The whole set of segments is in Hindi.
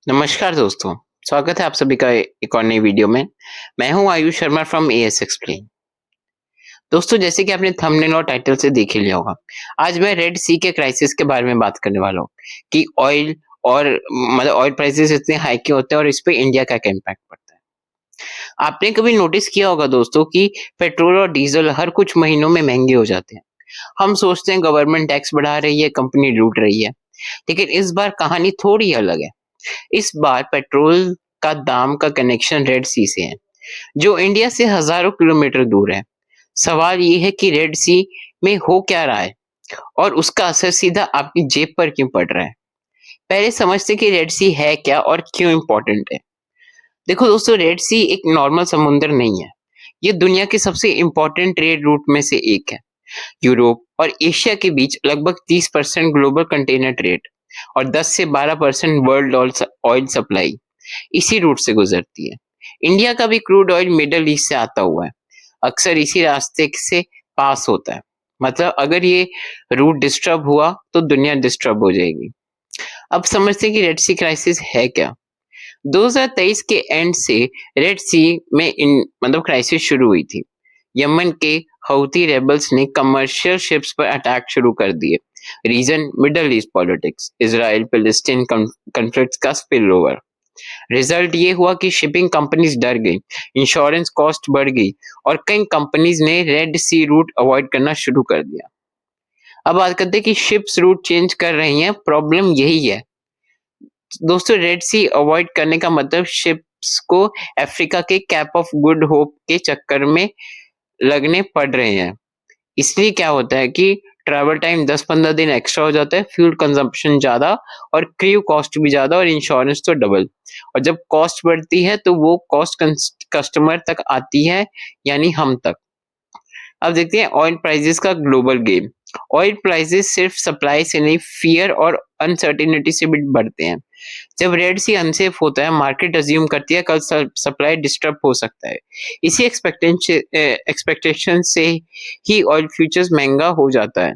नमस्कार दोस्तों, स्वागत है आप सभी का एक और नई वीडियो में। मैं हूं Ayush Sharma from as explain. दोस्तों, जैसे कि आपने थंबनेल और टाइटल से देख ही लिया होगा, आज मैं रेड सी के क्राइसिस के बारे में बात करने वाला हूं कि ऑयल और ऑयल प्राइसेस इतने हाई क्यों होते हैं और इस पे इंडिया का क्या इम्पैक्ट पड़ता है। आपने कभी नोटिस किया होगा दोस्तों कि पेट्रोल और डीजल हर कुछ महीनों में महंगे हो जाते हैं। हम सोचते हैं गवर्नमेंट टैक्स बढ़ा रही है, कंपनी लूट रही है, लेकिन इस बार कहानी थोड़ी अलग है। इस बार पेट्रोल का दाम का कनेक्शन रेड सी से है, जो इंडिया से हजारों किलोमीटर दूर है। सवाल ये है कि रेड सी में हो क्या रहा है और उसका असर सीधा आपकी जेब पर क्यों पड़ रहा है। पहले समझते कि रेड सी है क्या और क्यों इम्पोर्टेंट है। देखो दोस्तों, रेड सी एक नॉर्मल समुद्र नहीं है। ये दुनिया के सबसे इम्पोर्टेंट ट्रेड रूट में से एक है। यूरोप और एशिया के बीच लगभग 30% ग्लोबल कंटेनर ट्रेड और 10 से 12% वर्ल्ड ऑयल सप्लाई इसी रूट से गुजरती है। इंडिया का भी क्रूड ऑयल मिडल ईस्ट से आता हुआ है, अक्सर इसी रास्ते से पास होता है। मतलब अगर ये रूट डिस्टर्ब हुआ तो दुनिया डिस्टर्ब हो जाएगी। अब समझते हैं कि रेड सी क्राइसिस है क्या। 2023 के एंड से रेड सी में क्राइसिस शुरू हुई थी। यमन के हouthi रेबल्स ने कमर्शियल शिप्स पर अटैक शुरू कर दिए। Region middle east politics, Israel Palestine conflict का स्पिल ओवर। रिजल्ट ये हुआ कि शिपिंग कंपनीज डर गई, इंश्योरेंस कॉस्ट बढ़ गई और कई कंपनीज ने रेड सी रूट अवॉइड करना शुरू कर दिया। अब बात करते हैं कि शिप्स रूट चेंज कर रही हैं, प्रॉब्लम यही है। दोस्तों, रेड सी अवॉइड करने का मतलब शिप्स को अफ्रीका के कैप ऑफ गुड होप के चक्कर में लगने पड़ रहे हैं। इसलिए क्या होता है कि ट्रैवल टाइम 10-15 दिन एक्स्ट्रा हो जाता है, फ्यूल कंजम्पशन ज्यादा और क्रू कॉस्ट भी ज्यादा और इंश्योरेंस तो डबल। और जब कॉस्ट बढ़ती है तो वो कॉस्ट कस्टमर तक आती है, यानी हम तक। अब देखते हैं ऑयल प्राइसेस का ग्लोबल गेम। ऑयल प्राइसेस सिर्फ सप्लाई से नहीं, फियर और अनसर्टेनिटी से भी बढ़ते हैं। जब रेड सी अनसेफ होता है, मार्केट अज्यूम करती है कल सप्लाई डिस्टर्ब हो सकता है। इसी एक्सपेक्टेशन से ही ऑयल फ्यूचर्स महंगा हो जाता है।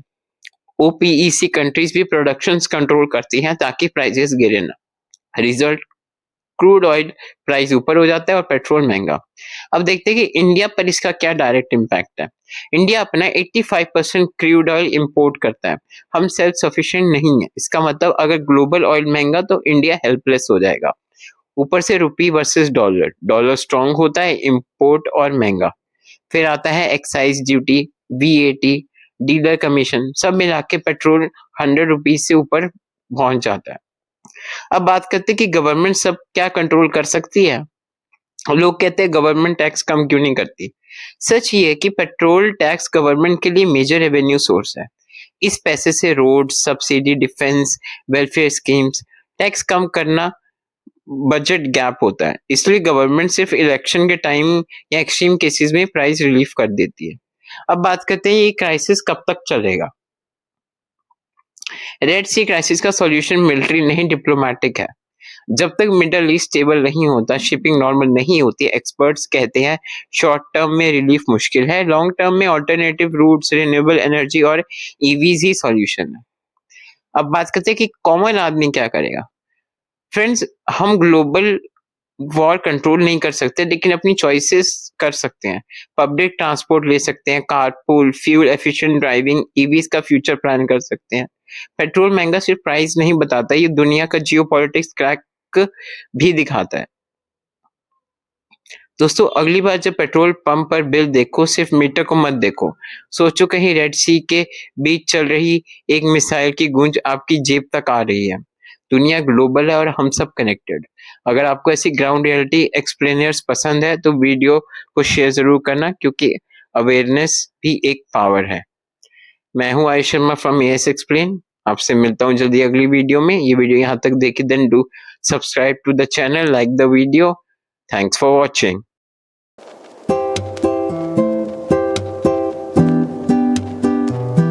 ओपीईसी कंट्रीज भी प्रोडक्शन कंट्रोल करती हैं ताकि प्राइसेस गिरे ना। रिजल्ट, क्रूड ऑयल प्राइस ऊपर हो जाता है और पेट्रोल महंगा। अब देखते हैं कि इंडिया पर इसका क्या डायरेक्ट इम्पैक्ट है। इंडिया अपना 85% क्रूड ऑयल इंपोर्ट करता है। हम सेल्फ सफिशिएंट नहीं है। इसका मतलब अगर ग्लोबल ऑयल महंगा तो इंडिया हेल्पलेस हो जाएगा। ऊपर से रुपी वर्सेस डॉलर, डॉलर स्ट्रांग होता है, इंपोर्ट और महंगा। फिर आता है excise duty, VAT, dealer commission, सब मिला के पेट्रोल 100 रुपीज से ऊपर पहुंच जाता है। अब बात करते हैं कि गवर्नमेंट सब क्या कंट्रोल कर सकती है। लोग कहते हैं गवर्नमेंट टैक्स कम क्यों नहीं करती। सच ये है कि पेट्रोल टैक्स गवर्नमेंट के लिए मेजर रेवेन्यू सोर्स है। इस पैसे से road, subsidy, defence, welfare schemes, tax कम करना बजट गैप होता है। इसलिए गवर्नमेंट सिर्फ इलेक्शन के टाइम या एक्सट्रीम केसेस में प्राइस रिलीफ कर देती है। अब बात करते हैं ये क्राइसिस कब तक चलेगा। रेड सी क्राइसिस का सॉल्यूशन मिलिट्री नहीं, डिप्लोमेटिक है। जब तक मिडल ईस्ट स्टेबल नहीं होता, शिपिंग नॉर्मल नहीं होती, एक्सपर्ट्स कहते हैं शॉर्ट टर्म में रिलीफ मुश्किल है, लॉन्ग टर्म में ऑल्टरनेटिव रूट्स, रिन्यूएबल एनर्जी और ईवीज ही सॉल्यूशन है। अब बात करते हैं कि कॉमन आदमी क्या करेगा। फ्रेंड्स, हम ग्लोबल वॉर कंट्रोल नहीं कर सकते, लेकिन अपनी चॉइसेस कर सकते हैं। पब्लिक ट्रांसपोर्ट ले सकते हैं, carpool, fuel efficient driving, EVs का फ्यूचर प्लान कर सकते हैं। पेट्रोल महंगा सिर्फ प्राइस नहीं बताता, ये दुनिया का जियोपॉलिटिक्स क्रैक भी दिखाता है। दोस्तों, अगली बार जब पेट्रोल पंप पर बिल देखो, सिर्फ मीटर को मत देखो। सोचो कहीं रेड सी के बीच चल रही एक मिसाइल की गूंज आपकी जेब तक आ रही है। दुनिया ग्लोबल है और हम सब कनेक्टेड। अगर आपको ऐसी ग्राउंड रियलिटी एक्सप्लेनर्स पसंद है तो वीडियो को शेयर जरूर करना, क्योंकि अवेयरनेस भी एक पावर है। मैं हूं Ayush Sharma from as explain. आपसे मिलता हूं जल्दी अगली वीडियो में। ये वीडियो यहाँ तक देखी, then do subscribe to the channel, like the video. Thanks for watching.